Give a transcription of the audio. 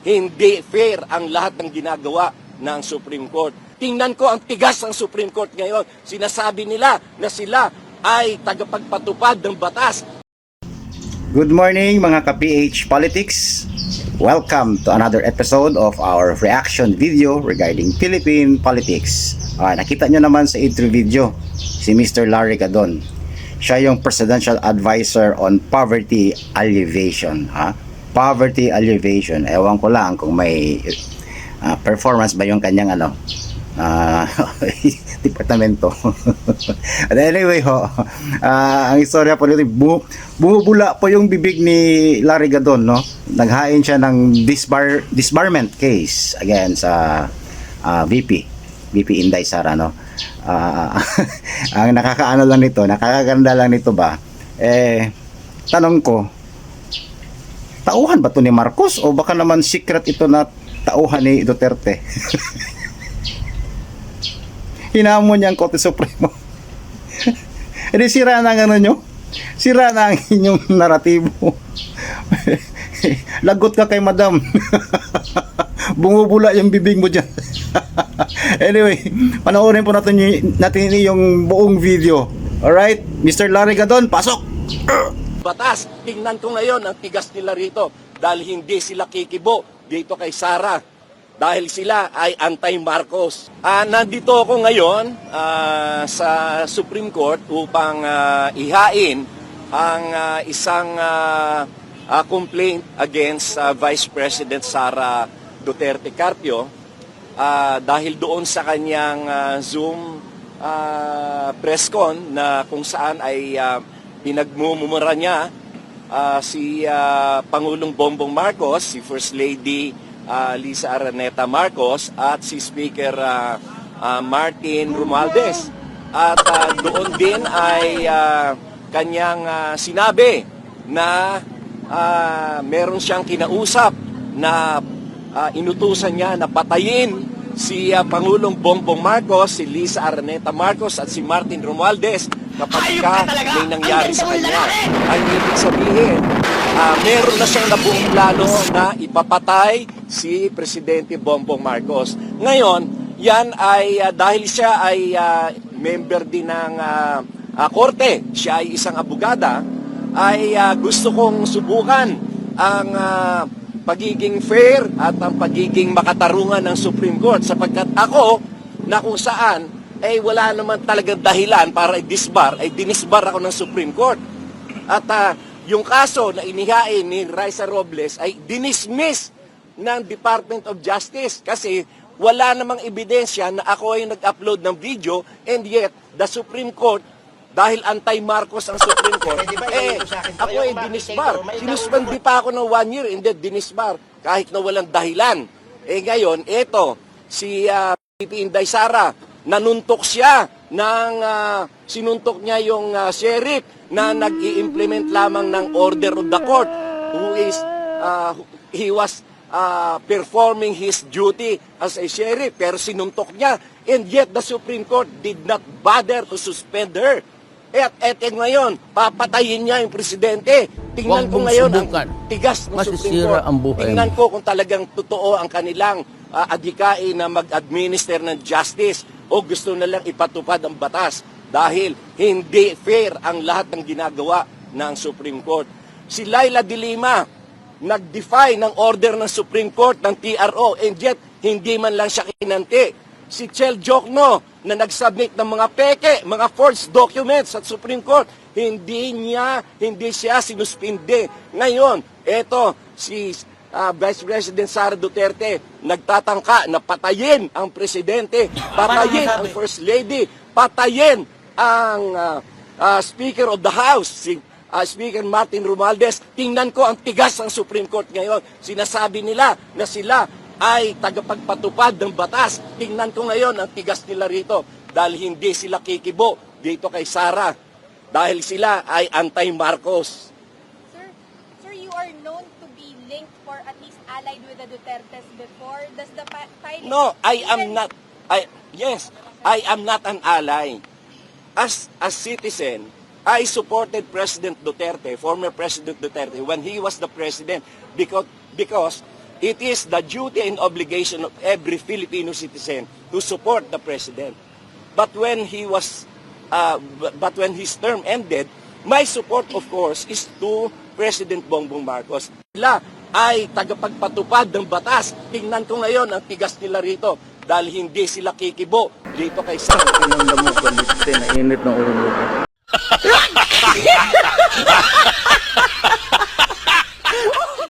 hindi fair ang lahat ng ginagawa ng Supreme Court. Tingnan ko ang tigas ng Supreme Court ngayon. Sinasabi nila na sila ay tagapagpatupad ng batas. Good morning mga ka-PH Politics. Welcome to another episode of our reaction video regarding Philippine politics. Nakita nyo naman sa intro video si Mr. Larry Gadon. Siya yung Presidential Advisor on Poverty Alleviation. Poverty Alleviation. Ewan ko lang kung may performance ba yung kanyang departamento. But anyway ang istorya po nito, bumubula po yung bibig ni Larry Gadon, no? Naghain siya ng disbarment case again sa VP Inday Sara, no? Ang nakakaganda lang nito ba, tanong ko, tauhan ba to ni Marcos o baka naman secret ito na tauhan ni Duterte? Hinamon niya ang Korte Supremo. Hindi, sira na ang nyo. Sira na ang inyong naratibo. Lagot ka kay madam. Bumubula yung bibig mo dyan. Anyway, panoorin po natin yung buong video. Alright, Mr. Larry Gadon, pasok! Batas, tingnan ko ngayon ang tigas nila rito dahil hindi sila kikibo dito kay Sara. Dahil sila ay anti-Marcos. Nandito ako ngayon sa Supreme Court upang ihain ang isang complaint against Vice President Sara Duterte Carpio dahil doon sa kanyang Zoom press con na kung saan ay pinagmumura niya si Pangulong Bongbong Marcos, si First Lady Lisa Araneta Marcos at si Speaker Martin Romualdez. At doon din ay kanyang sinabi na meron siyang kinausap na inutusan niya na patayin si Pangulong Bongbong Marcos, si Lisa Araneta Marcos at si Martin Romualdez kapag may nangyari sa kanya. Ang ibig sabihin, meron na siyang nabuong plano na ipapatay si Presidente Bongbong Marcos. Ngayon, yan ay dahil siya ay member din ng korte, siya ay isang abogada, ay gusto kong subukan ang pagiging fair at ang pagiging makatarungan ng Supreme Court sapagkat ako na kung saan ay wala naman talagang dahilan para i-disbar, ay dinisbar ako ng Supreme Court. At yung kaso na inihain ni Raisa Robles ay dinismiss ng Department of Justice kasi wala namang ebidensya na ako ay nag-upload ng video, and yet the Supreme Court, dahil anti-Marcos ang Supreme Court, ako ay dinisbar. Sinuspandi pa ako ng 1 year, hindi dinisbar kahit na walang dahilan. Ngayon, eto, si VP Inday Sara, nanuntok siya ng sinuntok niya yung sheriff na nag-i-implement lamang ng order of the court he was performing his duty as a sheriff, pero sinuntok niya, and yet the Supreme Court did not bother to suspend her. At ngayon, papatayin niya yung presidente. Tingnan ko ngayon ang tigas ng Supreme Court. Tingnan ko kung talagang totoo ang kanilang adhikain na mag-administer ng justice o gusto na lang ipatupad ang batas dahil hindi fair ang lahat ng ginagawa ng Supreme Court. Si Laila de Lima nag-defy ng order ng Supreme Court ng TRO, and yet hindi man lang siya kinanti. Si Chel Jokno na nag-submit ng mga peke, mga forged documents sa Supreme Court, hindi siya sinuspinde. Ngayon, eto si Vice President Sara Duterte nagtatangka na patayin ang presidente, patayin ang First Lady, patayin ang Speaker of the House, si Speaker Martin Romualdez. Tingnan ko ang tigas ng Supreme Court ngayon. Sinasabi nila na sila ay tagapagpatupad ng batas. Tingnan ko ngayon ang tigas nila rito dahil hindi sila kikibo dito kay Sara dahil sila ay anti-Marcos. Sir, you are known to be linked or at least allied with the Dutertes before. Does the file... No, I am not. I am not an ally. As a citizen, I supported President Duterte, former President Duterte, when he was the president because It is the duty and obligation of every Filipino citizen to support the president. But when when his term ended, my support, of course, is to President Bongbong Marcos. Sila ay tagapagpatupad ng batas. Tingnan ko ngayon ang tigas nila rito dahil hindi sila kikibo dito kay Sara. Nainit ng ulo.